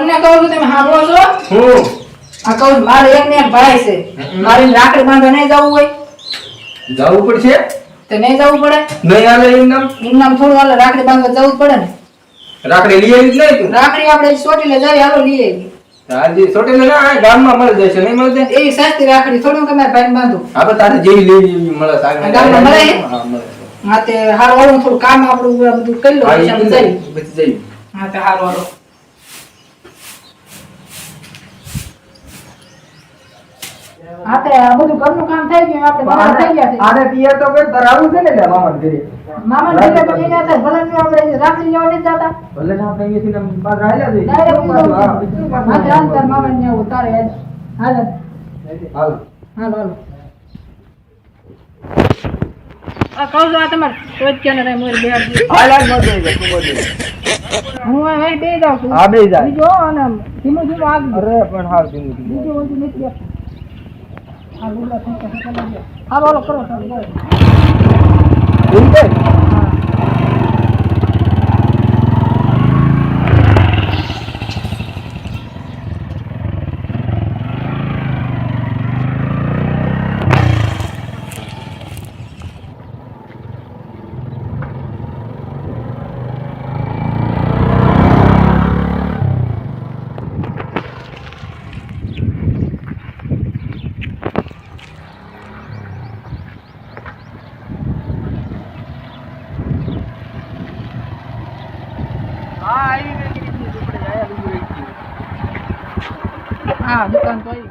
તમને કહું તમે સાંભળો છો હું આ કહું મારે એક ને એક ભાઈ છે મારી રાખડી બાંધવા નહીં જવું હોય જવું પડશે તો નહીં જવું પડે નહીં હાલે એમ નામ થોડું હાલે રાખડી બાંધવા જવું જ પડે ને રાખડી લઈ આવી જ નહીં તું રાખડી આપણે ચોટીલે જઈ હાલો લઈ આવી હાજી ચોટીલે ના ગામમાં મળી જશે નહીં મળે એવી સસ્તી રાખડી થોડું તમે ભાઈ બાંધો આપણે તારે જેવી લેવી મળે ગામમાં મળે હા મળે હા તે હારું હારું થોડું કામ આપણું બધું કરી લો પછી આપણે જઈએ બધી જઈ હા તે હારું હારું હા તે આ બધું ઘરનું કામ થઈ ગયું આપણે બધા થઈ ગયા છે આને પિયર તો કર તરાવું છે ને લે મામા ઘરે મામા ને ઘરે પછી ના થાય ભલે ને આપણે રાખડી લેવા નહીં જતા ભલે ના થઈ ગઈ ને બાદ રાયલા જોઈ ડાયરેક્ટ હા જાન તાર મામા ને ઉતારે હાલ હાલ હાલ હાલ આ કહું છું આ તમારે કોઈ કે ને મોર બેહાડ દી હાલ હાલ મત દે તું બોલ હું અહીં બે જાઉં છું હા બે જા બીજો અને ધીમું ધીમું આગળ અરે પણ હાલ ધીમું ધીમું બીજો ઓલું નથી આ લુગડા થઈ ગયા હાલો હાલો કરો ચાલો એમ કે હા દુકાન તો આવી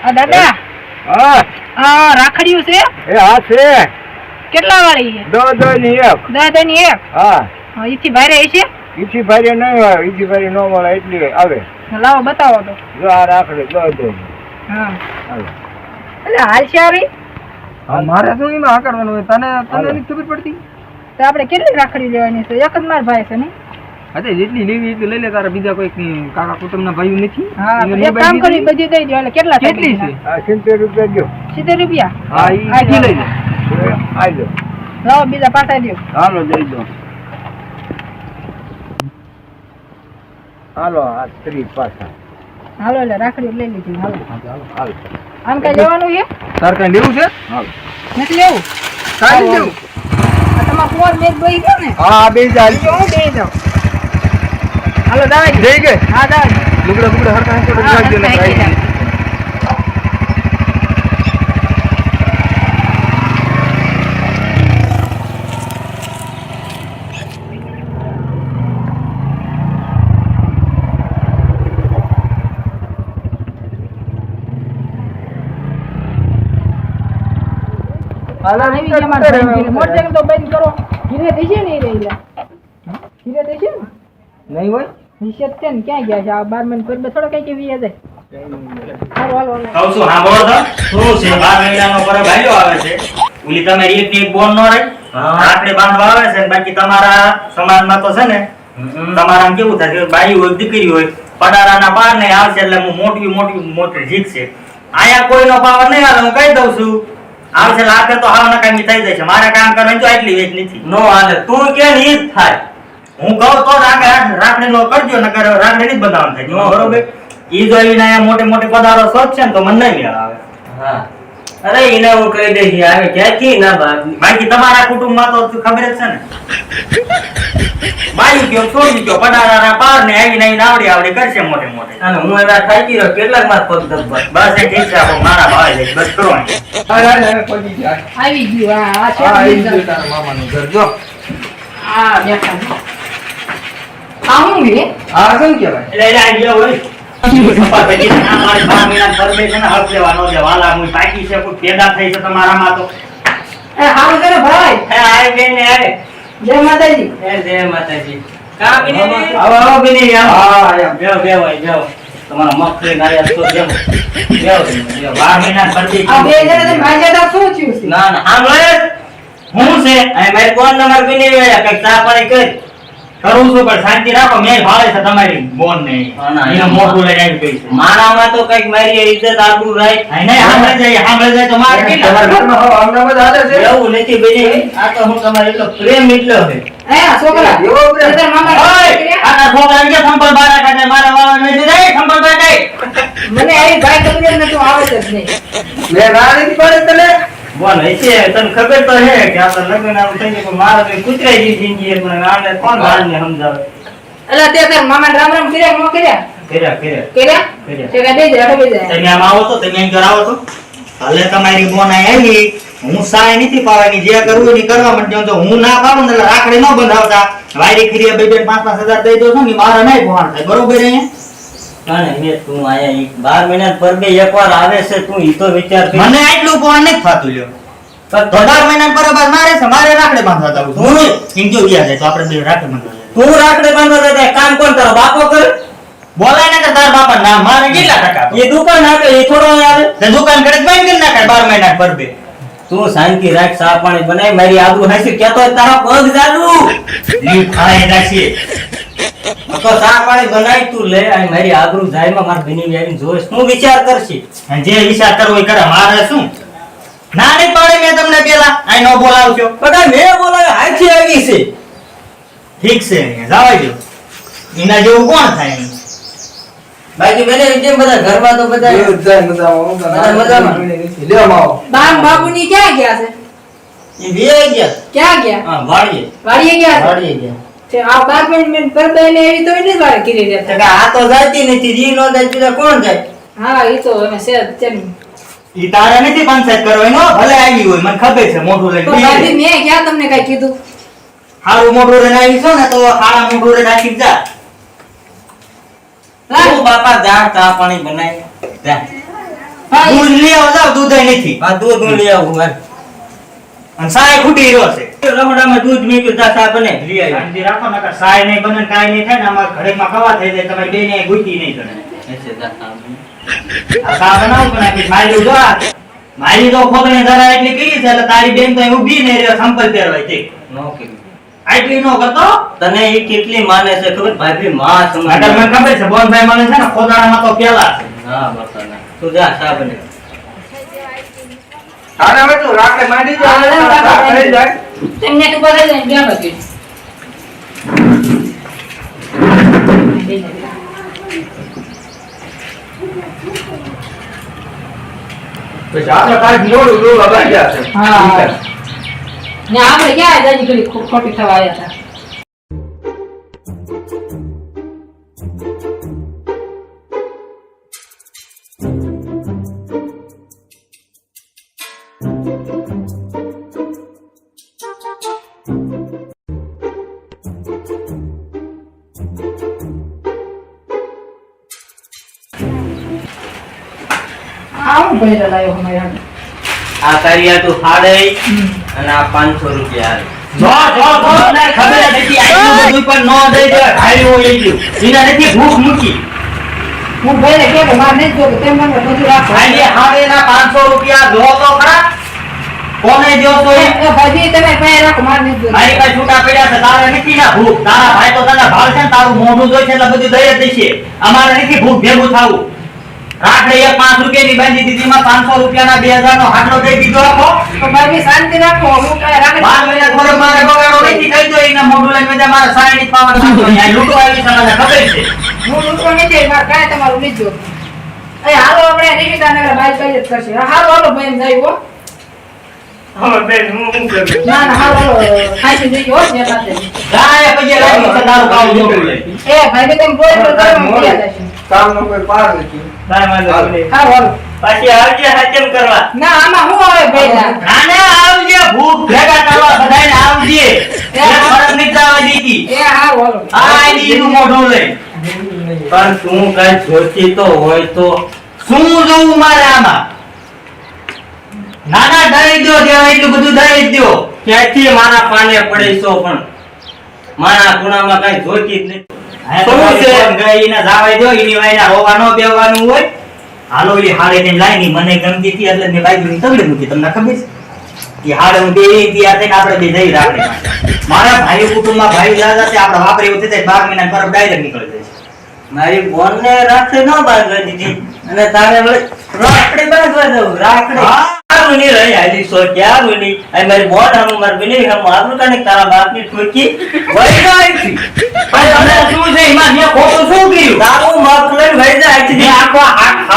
આ દાદા હા આ રાખડીઓ છે એ હા છે કેટલા વાળી છે દો ની એક 10 ની એક હા હા ઈથી ભારે છે ઈથી ભારી નહીં હોય ઈથી ભારી નો મળે એટલી આવે લાવો બતાવો તો જો આ રાખડે દો હા હાલો એટલે હાલ છે આવી હા મારે શું એમાં આ કરવાનું હોય તને નહીં ખબર પડતી તો આપણે કેટલી રાખડી લેવાની છે એક જ માર ભાઈ છે ને અરે જેટલી લેવી એટલી લઈ લે તારા બીજા કોઈ કાકા કુટુંબના ભાઈઓ નથી હા તો એક કામ કરી બધી દઈ દો એટલે કેટલા કેટલી છે આ 70 રૂપિયા દો 70 રૂપિયા હા ઈ લઈ લે આઈ લો લાવો બીજા પાછા દો હાલો દઈ દો હાલો આ 30 પાછા હાલો એટલે રાખડી લઈ લીધી હાલો હાલો આમ કઈ લેવાનું છે તાર કઈ લેવું છે હાલો નથી લેવું કાઈ લેવું આ તમાર ફોન મેચ બોઈ ગયો ને હા બે જાલ હું બે જાઉં હાલો દાવા જઈ ગઈ હા દાવા લુગડા હરકા હરકા રાખજો ને ભાઈ મોટરસાઇકલ તો બંધ કરો ધીરે થઈ છે ને એ રહી ધીરે થઈ છે ને નહીં હોય નિષેધ છે ને ક્યાં ગયા છે આ 12 મિનિટ પર થોડો કઈ કેવી જાય હાલો હાલો કહું છું સાંભળો તો શું છે 12 મહિનાનો પર ભાઈઓ આવે છે ઓલી તમારી એક બોન નો રહી આપણે બાંધવા આવે છે બાકી તમારા સમાજમાં તો છે ને તમારા કેવું થાય કે બાઈ હોય દીકરી હોય પડારાના પાર ને આવશે એટલે હું મોટી જીત છે આયા કોઈનો પાવર નહીં આવે હું કહી દઉં છું આવશે લાગે તો હાવ નકામી થઈ જશે મારે કામ કરવાની તો એટલી વેચ નથી નો હાલે તું કે ઈ જ થાય હું કહું તો રાખડી નો કરજો નકર રાખડી નહીં બનાવવાનું થાય બરોબર ઈ જો એના મોટે પદારો શોધશે ને તો મને નહીં મેળ આવે હા અરે એને હું કહી દઈશ આવે ક્યાંથી ના બાકી તમારા કુટુંબમાં તો ખબર જ છે ને બાઈ ગયો છોડી ગયો પડારાના પાર ને આવીને આવડી કરશે મોટે અને હું એવા થાકી રહ્યો કેટલાક માર પગ દબ્બર બસ એક ઈચ્છા મારા ભાઈ લે બસ કરો આવી ગયું આ છે તારા મામાનું ઘર જો આ બેઠા આ હું હે આ શું કહેવાય એટલે આ ગયો હોય પપ્પા બેટી ના મારી 12 મહિના પરમિશન હક લેવાનો છે વાલા હું પાકી છે કોઈ પેદા થઈ છે તમારામાં તો એ હાલ કરે ભાઈ એ આય બેને આય જય માતાજી જય માતાજી કા બિની આવો બિની આવો હા બેવ ભાઈ જાઓ તમારા મફળી નારિયા તો જેમ બેવ 12 મહિના પરથી આ બે જણા માજેડા શું થયું છે ના આમ લે હું છે આ મારી કોણ નંબર બિની કઈ ચા પાણી કર કરું છું પણ શાંતિ રાખો મેં ભાળે છે તમારી બોન ને હા, ના, એને મોઢું લઈને આવી ગઈ છે મારામાં તો કઈક મારી ઇજ્જત આબરૂ રાખ. હા, નહીં સાંભળે જાય તો મારે કેટલા તમારા ઘરમાં હવે હંગામા જ હાલે છે એવું નથી બેની. આ તો હું તમારો એટલો પ્રેમ એટલો છે. એ છોકરા એવો પ્રેમ. તારા મામા ઓય કર્યા? આ છોકરા કે સંપલ બારા કાઢે મારા વાળા ને દીધા સંપલ બારા મને આવી ભાઈ તમને ને તું આવે જ નહીં. મેં ના નથી પાડે તને બોલ હશે તને ખબર તો હે કે આ તો લગ્ન આવું થઈ ગયું પણ મારા તો કૂતરાઈ ગઈ જિંદગી પણ આને કોણ બાળને સમજાવે અલા તે તાર મામા રામ રામ કર્યા કે ન કર્યા? કર્યા કર્યા? કર્યા. તે કાંઈ દઈ દે, હાલો દઈ દે. તમે આમ આવો તો તમે અહીં કરાવો તો ભલે તમારી બોન અહીં આવી હું સાય નથી પાવાની જે કરવું હોય એ કરવા માંડ્યો તો હું ના પાડું ને એટલે રાખડી ન બંધાવતા વાયરી ખરીએ 2-5 હજાર દઈ દો છો ને મારા નહીં પહોંચ થાય બરોબર અહીંયા અને મેં તું આયા 12 મહિના પર બે એકવાર આવે છે તું ઈ તો વિચાર કર. મને આટલું પહોંચ નથી થતું લ્યો પણ 12 મહિના બરોબર મારે છે મારે રાખડી બાંધવા જવું હું ઇન્જો ગયા જાય તો આપણે બે રાખડી બાંધવા તું રાખડે બાંધવા જાય કામ કોણ તારો બાપો કરે? બોલાય ને કે તાર બાપા ના મારે કેટલા ટકા એ દુકાન આપે એ થોડો અહીં આવે. તે દુકાન કરે બંધ કરી નાખે 12 મહિના પર બે તું શાંતિ રાખ, ચા પાણી બનાય, મારી આબરૂ હાસી કેતો હોય તારા પગ જાડું. લીવ ખાઈ નાખીએ તો ચા પાણી બનાય તું લે આ મારી આબરૂ જાયમાં માર બની આવીને જોઈશ હું વિચાર કરશી. અને જે વિચાર કરવો એ કરે મારે શું ના નહીં પાડે મેં તમને પેલા આઈ નો બોલાવજો બધા મેં બોલાવે હાથી આવી છે. ઠીક છે જવા દો એના જેવું કોણ થાય એમ? બાકી મને જેમ બધા ઘરમાં તો બધા એવું જ જાય મજામાં. બધા મજામાં. લ્યો માવો. બાપ બાપુની ક્યાં ગયા છે? એ વેઈ ગયા. ક્યાં ગયા? હા વાડીએ વાડીએ ગયા છે? વાડીએ ગયા. તે આ 12 મિનિટ પર દઈને એવી તો એને જ વારે કરી તો રહ્યા કે આ તો જાતી નથી જી નો જાય તો કોણ જાય? હા એ તો હવે છે તેમ ઈ તારે નથી પંચાયત કરવાનો ભલે આવી હોય મને ખબર છે મોઢું તો ભાભી લઈને મેં ક્યાં તમને કઈ કીધું? હારું મોઢું લઈને આવી છો ને તો હારા મોઢું લઈને રાખી જા તું બાપા જા ચા પાણી બનાય જા. હા એ- દૂધ લઈ આવો જાવ દૂધ અહીં નથી આ દૂધ હું લઈ આવું હાલ. અને સાય ખૂટી રહ્યો છે રમડામાં દૂધ મેક્યું જા ચા બને લઈ આવી. શાંતિ રાખો ને કે સાય નહીં બને કાઈ નહીં થાય ને અમાર ઘડીમાં કવા થઈ જાય તમારી બેને ગુતી નહીં કરે એસે જા ચા બને. આ સા બનાવું પણ આપી મારી જો આ મારી તો ખોબણે જરા એટલી કરી છે એટલે તારી બેન તો ઊભી નહીં રહ્યો સંપલ પહેરવાય તે નો કીધું. આટલી નો કરતો તને એ કેટલી માને છે ખબર? ભાભી માં અગર સમજ. મને ખબર છે બોનભાઈ મને છે ને ખોદાણામાં તો પેલા છે હા બતા ના તું જા ચા બને. આને હવે તું રાખડે માંડી જા. હા, રાખડે રાખડે માંડી જાય. તેમને તું બધાય જઈને બેન હતી. પછી આ તો તારી મોઢું ડોલા બાંધ્યા છે. હા ને આપણે ક્યાં જાજી કરી ખોટી થવા આવ્યા હતા? આવું ભેર લાયો અમારે હાથ. આ તારી આ તું ફાડે અને આ 500 રૂપિયા હાલ. જો ને ખબર જ નથી આટલું બધું પણ નો દઈ દે ખાલી હોય એટલું એના નથી ભૂખ મૂકી હું ભેરે કે માર નહીં જો તેમ મને બધું રાખો. ખાલી હાવેના 500 રૂપિયા જો તો ખરા કોને જો તો એ એ ભાભી તમે પાસે રાખો માર નહીં જો. મારી પાસે છૂટા પડ્યા છે તારે નથી ના ભૂખ તારા ભાઈ તો તને ભાળ છે ને તારું મોઢું જોઈ છે એટલે બધું દઈ જ દેશે અમારે નથી ભૂખ ભેગું થાવું રાખડે એક 5 રૂપિયાની બાંધી દીધી માં 500 રૂપિયાના 2000 નો હાટલો દઈ દીધો આપો તો ભાભી શાંતિ રાખો હું કાંઈ રાખે 12 મહિના થોડો મારે બગાડો નથી થઈ ગયો એના મોઢું લઈને બધા મારા સાયણી પાવર નાખો અહીંયા લૂંટવા આવી છે મને ખબર છે હું લૂંટવા નથી માર કાંઈ તમારું નહીં જો. એ હાલો આપણે નિકિતાનગર બાઈક કઈ જ કરશે. હાલો હાલો ભાઈ જાય હો. હવે બેન હું શું કરું ના ના હાલો હાલો ખાઈ જઈ હો ને સાથે. ગાય પછી લાગી છે તારું કામ મોઢું લઈ એ ભાભી તમે બોલ તો કરો હું ક્યાં જશે. કામનો કોઈ પાર નથી. કાંઈ વાંધો નહીં હાલો હાલો. પાછી આવજે હાચમ કરવા. ના આમાં હું આવે ભાઈ ના. ના ના આવજે ભૂખ ભેગા કરવા બધાને આવજે એ ફરક નહીં જવા દીધી એ હાલો હાલો. આ એનું મોઢું લઈ પણ તું કઈ જોતી તો હોય તો શું જોવું મારે આમાં નાના દઈ દો ત્યાં એટલું બધું દઈ દો ક્યાંથી મારા પાને પડીશો પણ મારા ખૂણામાં કઈ જોતી જ નથી. શું છે ગઈને જાવાય દો એની વાયના હોવા નો બેવાનું હોય હાલો એ હાડે ને લાઈની મને ગમતી હતી એટલે મેં બાઈક ની તગડી મૂકી તમને ખબર છે કે હાડે હું બે તૈયાર થઈને આપણે બે જઈ રાખડે પાસે. મારા ભાઈઓ કુટુંબમાં ભાઈ દાદા છે આપણે વાપરે એવું થઈ જાય 12 મહિના તરફ ડાયરેક્ટ નીકળી જાય છે. મારી બોનને રાખડી ન બાંધવા દીધી અને તારે વળી રાખડી બાંધવા દઉં રાખડી હા. આવું નહીં રહી હાલી સો ક્યાં બોલી આ મારી બોન આમ મારી બની આમ આવું કાને તારા બાપની ઠોકી વળી જાય છે પણ તમને શું છે એમાં મેં ખોટું શું કર્યું? તારું માપ લઈને વળી જાય છે મેં આખો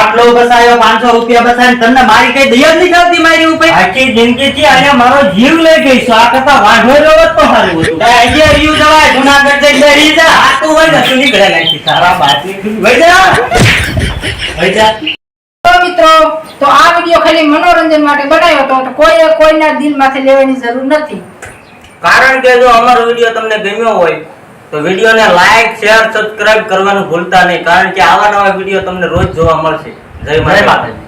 આટલો બસાયો 500 રૂપિયા બસાય તમને મારી કઈ દયા નથી થતી મારી ઉપર. આખી જિંદગીથી અહીંયા મારો જીવ લઈ ગઈ છો આ કરતા વાંઢો રહ્યો તો સારું હતું આજે રહ્યું જવાય જુનાગઢ જઈ બેરી જા. આ તું હોય ને તું નીકળે નાખી તારા બાપની વળી જા વળી જા તો મિત્રો તો આ વિડિયો ખાલી મનોરંજન માટે બનાવ્યો હતો તો કોઈના દિલમાંથી લેવાની જરૂર નથી. કારણ કે જો અમારો વિડિયો તમને ગમ્યો હોય તો વિડિયોને લાઈક શેર સબસ્ક્રાઇબ કરવાનું ભૂલતા નહીં કારણ કે આવા નવા વિડિયો તમને રોજ જોવા મળશે. જય માતાજી.